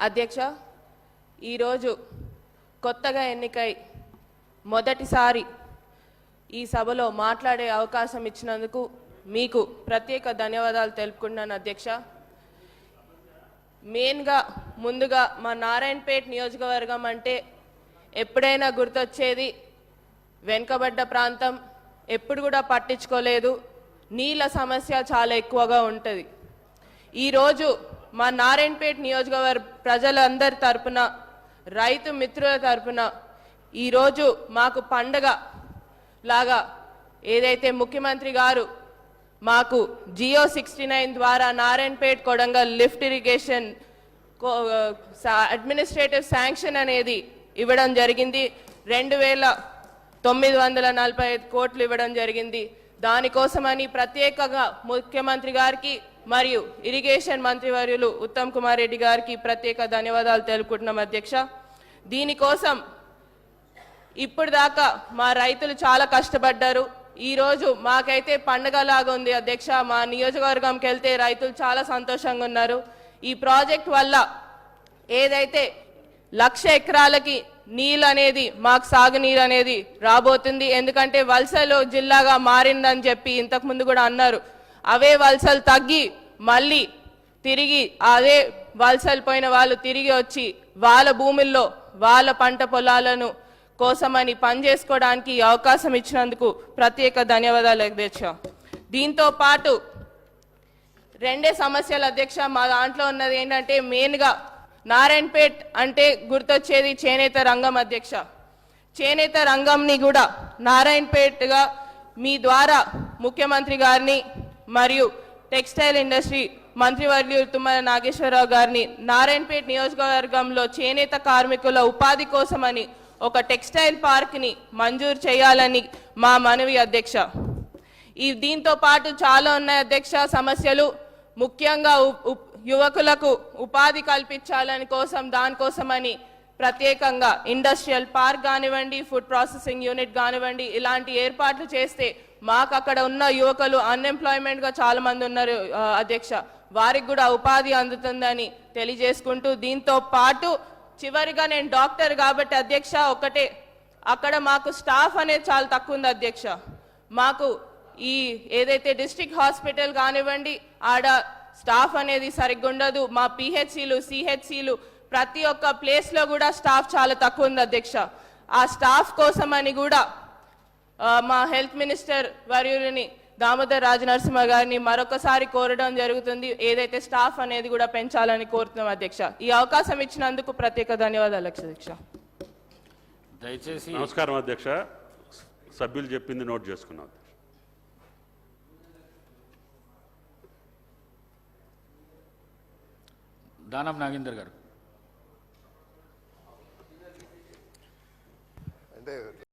అధ్యక్ష, ఈరోజు కొత్తగా ఎన్నికై మొదటిసారి ఈ సభలో మాట్లాడే అవకాశం ఇచ్చినందుకు మీకు ప్రత్యేక ధన్యవాదాలు తెలుపుకుంటున్నాను అధ్యక్ష. మెయిన్గా ముందుగా మా నారాయణపేట నియోజకవర్గం అంటే ఎప్పుడైనా గుర్తొచ్చేది వెనుకబడ్డ ప్రాంతం, ఎప్పుడు కూడా పట్టించుకోలేదు, నీళ్ళ సమస్య చాలా ఎక్కువగా ఉంటుంది. ఈరోజు మా నారాయణపేట నియోజకవర్గ ప్రజలందరి తరపున, రైతు మిత్రుల తరపున ఈరోజు మాకు పండగ లాగా ఏదైతే ముఖ్యమంత్రి గారు మాకు జియో 69 ద్వారా Narayanpet Kodangal lift irrigation administrative sanction అనేది ఇవ్వడం జరిగింది. 2,945 కోట్లు ఇవ్వడం జరిగింది. దానికోసమని ప్రత్యేకంగా ముఖ్యమంత్రి గారికి మరియు ఇరిగేషన్ మంత్రివర్యులు ఉత్తమ్ కుమార్ రెడ్డి గారికి ప్రత్యేక ధన్యవాదాలు తెలుపుకుంటున్నాం అధ్యక్ష. దీనికోసం ఇప్పుడు దాకా మా రైతులు చాలా కష్టపడ్డారు. ఈరోజు మాకైతే పండగలాగా ఉంది అధ్యక్ష. మా నియోజకవర్గంకి వెళ్తే రైతులు చాలా సంతోషంగా ఉన్నారు. ఈ ప్రాజెక్ట్ వల్ల ఏదైతే 1,00,000 ఎకరాలకి నీళ్ళు అనేది, మాకు సాగునీరు అనేది రాబోతుంది. ఎందుకంటే వలసలు జిల్లాగా మారిందని చెప్పి ఇంతకుముందు కూడా అన్నారు. అవే వలసలు తగ్గి మళ్ళీ తిరిగి అదే వలసలు పోయిన వాళ్ళు తిరిగి వచ్చి వాళ్ళ భూముల్లో వాళ్ళ పంట పొలాలను కోసమని పనిచేసుకోవడానికి అవకాశం ఇచ్చినందుకు ప్రత్యేక ధన్యవాదాలు అధ్యక్ష. దీంతో పాటు రెండే సమస్యలు అధ్యక్ష. మా దాంట్లో ఉన్నది ఏంటంటే మెయిన్గా నారాయణపేట్ అంటే గుర్తొచ్చేది చేనేత రంగం అధ్యక్ష. చేనేత రంగంని కూడా నారాయణపేట్గా మీ ద్వారా ముఖ్యమంత్రి గారిని మరియు టెక్స్టైల్ ఇండస్ట్రీ మంత్రివర్యులు తుమ్మల నాగేశ్వరరావు గారిని నారాయణపేట నియోజకవర్గంలో చేనేత కార్మికుల ఉపాధి కోసమని ఒక టెక్స్టైల్ పార్క్ని మంజూరు చేయాలని మా మనవి అధ్యక్ష. దీంతో పాటు చాలా ఉన్నాయి అధ్యక్ష సమస్యలు. ముఖ్యంగా యువకులకు ఉపాధి కల్పించాలని దానికోసమని ప్రత్యేకంగా ఇండస్ట్రియల్ పార్క్ కానివ్వండి, ఫుడ్ ప్రాసెసింగ్ యూనిట్ కానివ్వండి, ఇలాంటి ఏర్పాట్లు చేస్తే మాకు అక్కడ ఉన్న యువకులు అన్ఎంప్లాయ్మెంట్గా చాలా మంది ఉన్నారు అధ్యక్ష, వారికి కూడా ఉపాధి అందుతుందని తెలియజేసుకుంటూ, దీంతో పాటు చివరిగా నేను డాక్టర్ కాబట్టి అధ్యక్ష ఒకటే, అక్కడ మాకు స్టాఫ్ అనేది చాలా తక్కువ ఉంది అధ్యక్ష. మాకు ఈ ఏదైతే డిస్ట్రిక్ట్ హాస్పిటల్ కానివ్వండి ఆడ స్టాఫ్ అనేది సరిగ్గా ఉండదు. మా పిహెచ్సిలు సిహెచ్సిలు ప్రతి ఒక్క ప్లేస్లో కూడా స్టాఫ్ చాలా తక్కువ ఉంది అధ్యక్ష. ఆ స్టాఫ్ కోసమని కూడా మా హెల్త్ మినిస్టర్ వర్యులని దామోదర్ రాజనరసింహ గారిని మరొకసారి కోరడం జరుగుతుంది. ఏదైతే స్టాఫ్ అనేది కూడా పెంచాలని కోరుతున్నాం అధ్యక్ష. ఈ అవకాశం ఇచ్చినందుకు ప్రత్యేక ధన్యవాదాలు అధ్యక్ష. దయచేసి నమస్కారం అధ్యక్ష. సభ్యులు చెప్పింది నోట్ చేసుకున్నాం. దానం నాగేందర్ గారు. అంటే